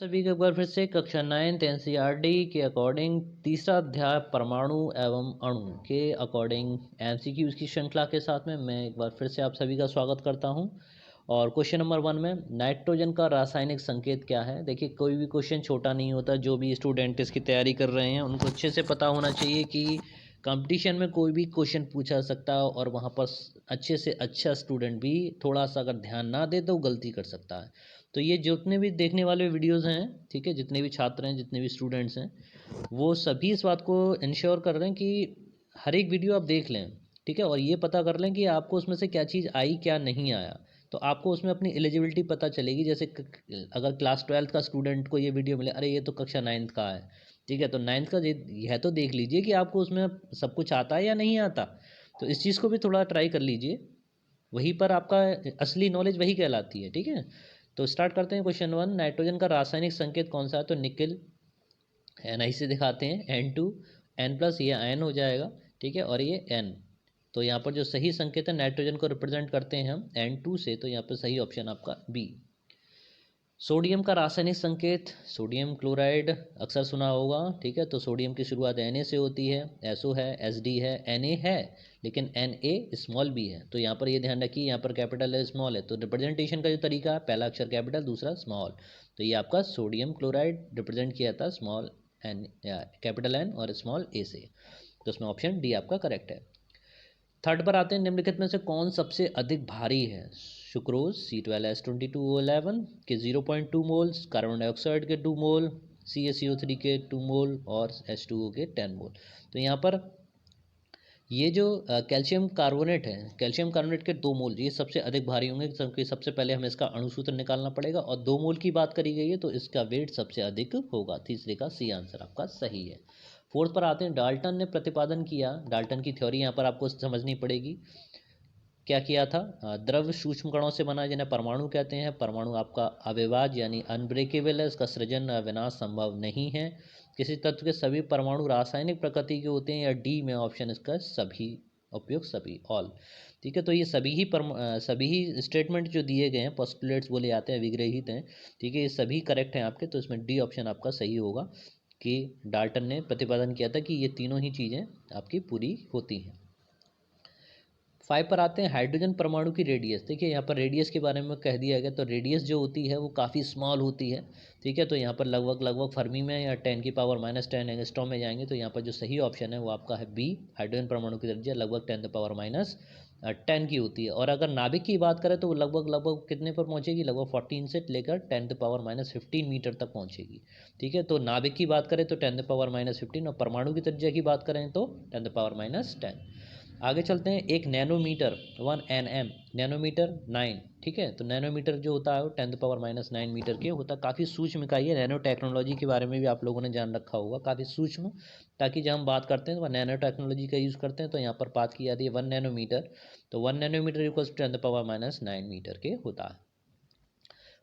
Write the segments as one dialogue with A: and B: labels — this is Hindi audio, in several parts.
A: सभी का एक बार फिर से कक्षा 9th एनसीईआरटी के अकॉर्डिंग तीसरा अध्याय परमाणु एवं अणु के अकॉर्डिंग एमसीक्यूज़ की श्रृंखला के साथ में मैं एक बार फिर से आप सभी का स्वागत करता हूं। और क्वेश्चन नंबर 1 में नाइट्रोजन का रासायनिक संकेत क्या है। देखिए, कोई भी क्वेश्चन छोटा नहीं होता। जो भी स्टूडेंट इसकी तैयारी कर रहे हैं उनको अच्छे से पता होना चाहिए कि कंपटीशन में कोई भी क्वेश्चन पूछा सकता है और वहाँ पर अच्छे से अच्छा स्टूडेंट भी थोड़ा सा अगर ध्यान ना दे तो गलती कर सकता है। तो ये जितने भी देखने वाले वीडियोस हैं, ठीक है, जितने भी छात्र हैं, जितने भी स्टूडेंट्स हैं, वो सभी इस बात को इंश्योर कर रहे हैं कि हर एक वीडियो आप देख लें, ठीक है, और ये पता कर लें कि आपको उसमें से क्या चीज़ आई क्या नहीं आया। तो आपको उसमें अपनी एलिजिबिलिटी पता चलेगी। जैसे अगर क्लास 12th का स्टूडेंट को ये वीडियो मिले, अरे ये तो कक्षा 9th का है, ठीक है, तो 9th का यह तो देख लीजिए कि आपको उसमें सब कुछ आता है या नहीं आता। तो इस चीज़ को भी थोड़ा ट्राई कर लीजिए, वहीं पर आपका असली नॉलेज वही कहलाती है, ठीक है। तो स्टार्ट करते हैं क्वेश्चन 1। नाइट्रोजन का रासायनिक संकेत कौन सा है। तो निकल एन से दिखाते हैं N2 N प्लस, ये आयन हो जाएगा, ठीक है, और ये N। तो यहाँ पर जो सही संकेत है, नाइट्रोजन को रिप्रेजेंट करते हैं हम N2 से, तो यहाँ पर सही ऑप्शन आपका बी। सोडियम का रासायनिक संकेत, सोडियम क्लोराइड अक्सर सुना होगा, ठीक है। तो सोडियम की शुरुआत Na से होती है, SO है, SD है, Na है, लेकिन Na स्मॉल भी है। तो यहाँ पर ये ध्यान रखिए, यहाँ पर कैपिटल है, स्मॉल है, तो रिप्रेजेंटेशन का जो तरीका है, पहला अक्षर कैपिटल, दूसरा स्मॉल। तो ये आपका सोडियम क्लोराइड रिप्रेजेंट किया था स्मॉल एन, कैपिटल N और स्मॉल a से। तो इसमें ऑप्शन डी आपका करेक्ट है। थर्ड पर आते हैं, निम्नलिखित में से कौन सबसे अधिक भारी है। सुक्रोज C12H22O11 के 0.2 मोल्स, कार्बन डाइऑक्साइड के 2 मोल, CaCO3 के 2 मोल और H2O के 10 मोल। तो यहाँ पर ये जो कैल्शियम कार्बोनेट है, कैल्शियम कार्बोनेट के 2 मोल ये सबसे अधिक भारी होंगे, क्योंकि सबसे पहले हमें इसका अणुसूत्र निकालना पड़ेगा और 2 मोल की बात करी गई है, तो इसका वेट सबसे अधिक होगा। तीसरे का सी आंसर आपका सही है। फोर्थ पर आते हैं, डाल्टन ने प्रतिपादन किया, डाल्टन की थ्योरी यहाँ पर आपको समझनी पड़ेगी। क्या किया था, द्रव सूक्ष्म कणों से बना, जिन्हें परमाणु कहते हैं। परमाणु आपका अविभाज्य यानी अनब्रेकेबल है, इसका सृजन विनाश संभव नहीं है। किसी तत्व के सभी परमाणु रासायनिक प्रकृति के होते हैं, या डी में ऑप्शन इसका सभी, उपयुक्त सभी, ऑल, ठीक है। तो ये सभी ही स्टेटमेंट जो दिए गए हैं, पोस्टुलेट्स बोले जाते हैं, विग्रहित हैं, ठीक है, ये सभी करेक्ट हैं आपके। तो इसमें डी ऑप्शन आपका सही होगा कि डाल्टन ने प्रतिपादन किया था कि ये तीनों ही चीज़ें आपकी पूरी होती हैं। 5 पर आते हैं, हाइड्रोजन परमाणु की रेडियस। देखिए, यहाँ पर रेडियस के बारे में कह दिया गया, तो रेडियस जो होती है वो काफ़ी स्मॉल होती है, ठीक है। तो यहाँ पर लगभग फर्मी में या 10⁻⁻10 एंगस्ट्रॉम में जाएंगे। तो यहाँ पर जो सही ऑप्शन है वो आपका है बी, हाइड्रोजन परमाणु की रेडियस लगभग 10⁻⁻10 की होती है। और अगर नाभिक की बात करें तो वो लगभग कितने पर पहुँचेगी, लगभग 14 से लेकर 10⁻⁻15 मीटर तक पहुँचेगी, ठीक है। तो नाभिक की बात करें तो 10⁻⁻15, और परमाणु की त्रिज्या की बात करें तो 10⁻⁻10। आगे चलते हैं, एक नैनोमीटर 1 nm, नैनोमीटर 9, ठीक है। तो नैनोमीटर जो होता है वो 10⁻⁻9 मीटर के होता है। काफ़ी सूक्ष्म इकाई है। नैनो टेक्नोलॉजी के बारे में भी आप लोगों ने जान रखा होगा, काफ़ी सूक्ष्म, ताकि जब हम बात करते हैं तो नैनो टेक्नोलॉजी का यूज़ करते हैं। तो यहाँ पर बात की जाती है 1 नैनोमीटर, तो 1 नैनोमीटर इक्वल्स 10⁻⁻9 मीटर के होता है।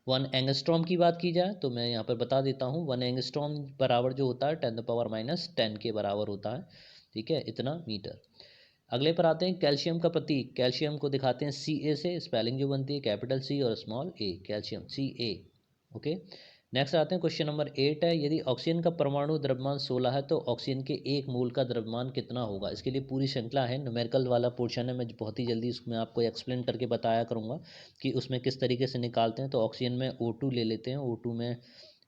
A: 1 एंगस्ट्रॉम की बात की जाए तो मैं यहाँ पर बता देता हूँ, 1 एंगस्ट्रॉम बराबर जो होता है 10⁻⁻10 के बराबर होता है, ठीक है, इतना मीटर। अगले पर आते हैं, कैल्शियम का प्रतीक, कैल्शियम को दिखाते हैं Ca से, स्पेलिंग जो बनती है कैपिटल C और small a, calcium Ca, okay. Next आते हैं, क्वेश्चन नंबर 8 है, यदि ऑक्सीजन का परमाणु द्रव्यमान 16 है तो ऑक्सीजन के 1 मोल का द्रव्यमान कितना होगा। इसके लिए पूरी श्रृंखला है, न्यूमेरिकल वाला पोर्शन है, मैं बहुत ही जल्दी इसमें आपको एक्सप्लेन करके बताया करूँगा कि उसमें किस तरीके से निकालते हैं। तो ऑक्सीजन में O2 ले लेते हैं, O2 में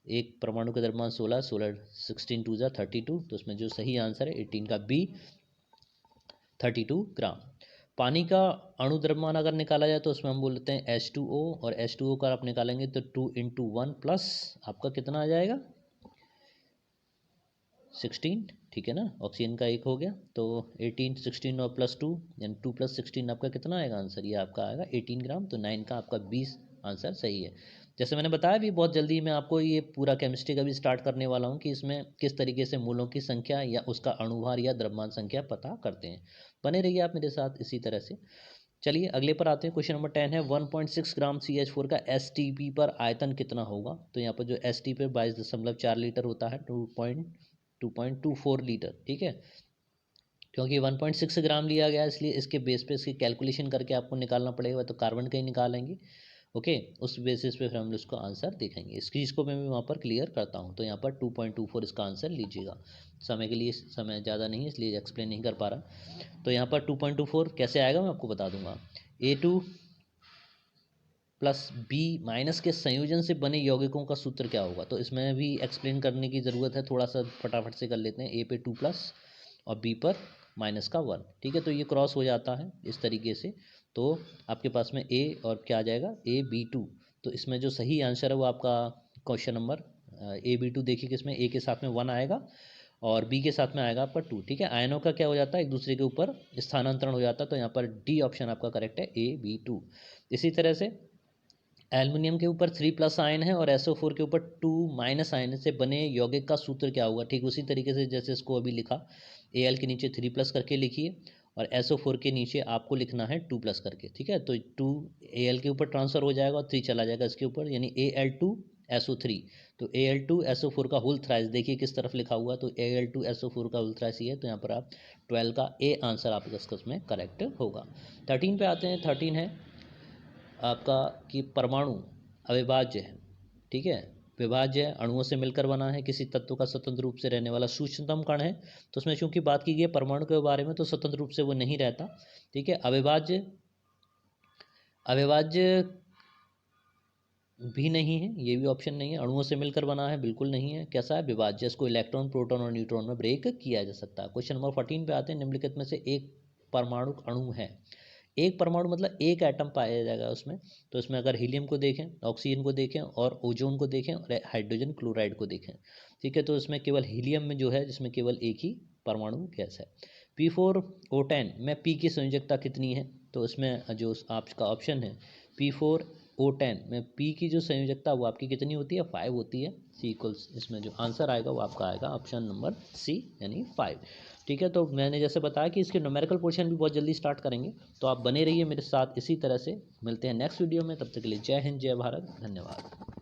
A: एक परमाणु का द्रव्यमान 16 16 2 32, तो उसमें जो सही आंसर है 18 का बी, 32 ग्राम। पानी का अणु द्रव्यमान अगर निकाला जाए तो उसमें हम बोलते हैं H2O, और H2O का आप निकालेंगे तो 2 × 1 प्लस आपका कितना आ जाएगा, 16, ठीक है ना। ऑक्सीजन का एक हो गया, तो 18 16 और +2 यानी 2 + 16 आपका कितना आएगा आंसर, ये आपका आएगा 18 ग्राम। तो 9 का आपका 20 आंसर सही है। जैसे मैंने बताया भी, बहुत जल्दी मैं आपको ये पूरा केमिस्ट्री का भी स्टार्ट करने वाला हूँ कि इसमें किस तरीके से मूलों की संख्या या उसका अणुभार या द्रव्यमान संख्या पता करते हैं। बने रहिए आप मेरे साथ इसी तरह से। चलिए अगले पर आते हैं, क्वेश्चन नंबर 10 है, 1.6 ग्राम CH4 का STP पर आयतन कितना होगा। तो यहाँ पर जो STP 22.4 लीटर होता है, 2.24 लीटर, ठीक है। क्योंकि 1.6 ग्राम लिया गया इसलिए इसके बेस पे इसकी कैलकुलेशन करके आपको निकालना पड़ेगा, तो कार्बन का ही निकालेंगे। ओके, उस बेसिस पे फिर हम उसका आंसर देखेंगे। इस चीज़ को मैं भी वहाँ पर क्लियर करता हूँ। तो यहाँ पर 2.24 इसका आंसर लीजिएगा। समय के लिए समय ज़्यादा नहीं है इसलिए एक्सप्लेन नहीं कर पा रहा। तो यहाँ पर 2.24 कैसे आएगा मैं आपको बता दूंगा। A2 प्लस B माइनस के संयोजन से बने यौगिकों का सूत्र क्या होगा। तो इसमें भी एक्सप्लेन करने की ज़रूरत है, थोड़ा सा फटाफट से कर लेते हैं। A पे 2 प्लस और B पर माइनस का 1, ठीक है। तो ये क्रॉस हो जाता है इस तरीके से। तो आपके पास में A और क्या आ जाएगा AB2। तो इसमें जो सही आंसर है वो आपका क्वेश्चन नंबर AB2 देखिए कि इसमें A के साथ में 1 आएगा और B के साथ में आएगा आपका 2, ठीक है। आयनों का क्या हो जाता है, एक दूसरे के ऊपर स्थानांतरण हो जाता है। तो यहाँ पर D ऑप्शन आपका करेक्ट है, AB2। इसी तरह से एल्युमिनियम के ऊपर 3+ आयन है और SO4 के ऊपर 2- आयन से बने यौगिक का सूत्र क्या होगा। ठीक उसी तरीके से जैसे इसको अभी लिखा, Al के नीचे 3+ करके लिखिए और SO4 के नीचे आपको लिखना है 2+ करके, ठीक है। तो 2 Al के ऊपर ट्रांसफ़र हो जाएगा और 3 चला जाएगा इसके ऊपर, यानी Al2SO3। तो Al2SO4 का होल थ्राइस देखिए किस तरफ लिखा हुआ है। तो Al2SO4 का होल थ्राइस ये है। तो यहाँ पर आप 12 का A आंसर आपका इसमें करेक्ट होगा। 13 पे आते हैं। 13 है आपका कि परमाणु अविभाज्य है, ठीक है। विभाज्य है, अणुओं से मिलकर बना है, किसी तत्व का स्वतंत्र रूप से रहने वाला सूक्ष्मतम कण है। तो उसमें चूंकि बात की गई है परमाणु के बारे में, तो स्वतंत्र रूप से वो नहीं रहता, ठीक है। अविभाज्य अविभाज्य भी नहीं है, ये भी ऑप्शन नहीं है। अणुओं से मिलकर बना है, बिल्कुल नहीं है। कैसा है, विभाज्य, इसको इलेक्ट्रॉन, प्रोटॉन और न्यूट्रॉन में ब्रेक किया जा सकता है। क्वेश्चन नंबर 14 पे आते हैं। निम्नलिखित में से एक परमाणु अणु है। एक परमाणु मतलब एक एटम पाया जाएगा उसमें। तो इसमें अगर हीलियम को देखें, ऑक्सीजन को देखें और ओजोन को देखें और हाइड्रोजन क्लोराइड को देखें, ठीक है। तो इसमें केवल हीलियम में जो है, जिसमें केवल एक ही परमाणु गैस है। P4O10 में P की संयोजकता कितनी है। तो इसमें जो आपका ऑप्शन है P4O10 में P की जो संयोजकता वो आपकी कितनी होती है, 5 होती है। C=, इसमें जो आंसर आएगा वो आपका आएगा ऑप्शन नंबर C यानी 5, ठीक है। तो मैंने जैसे बताया कि इसके न्यूमेरिकल पोर्शन भी बहुत जल्दी स्टार्ट करेंगे, तो आप बने रहिए मेरे साथ। इसी तरह से मिलते हैं नेक्स्ट वीडियो में, तब तक के लिए जय हिंद, जय भारत, धन्यवाद।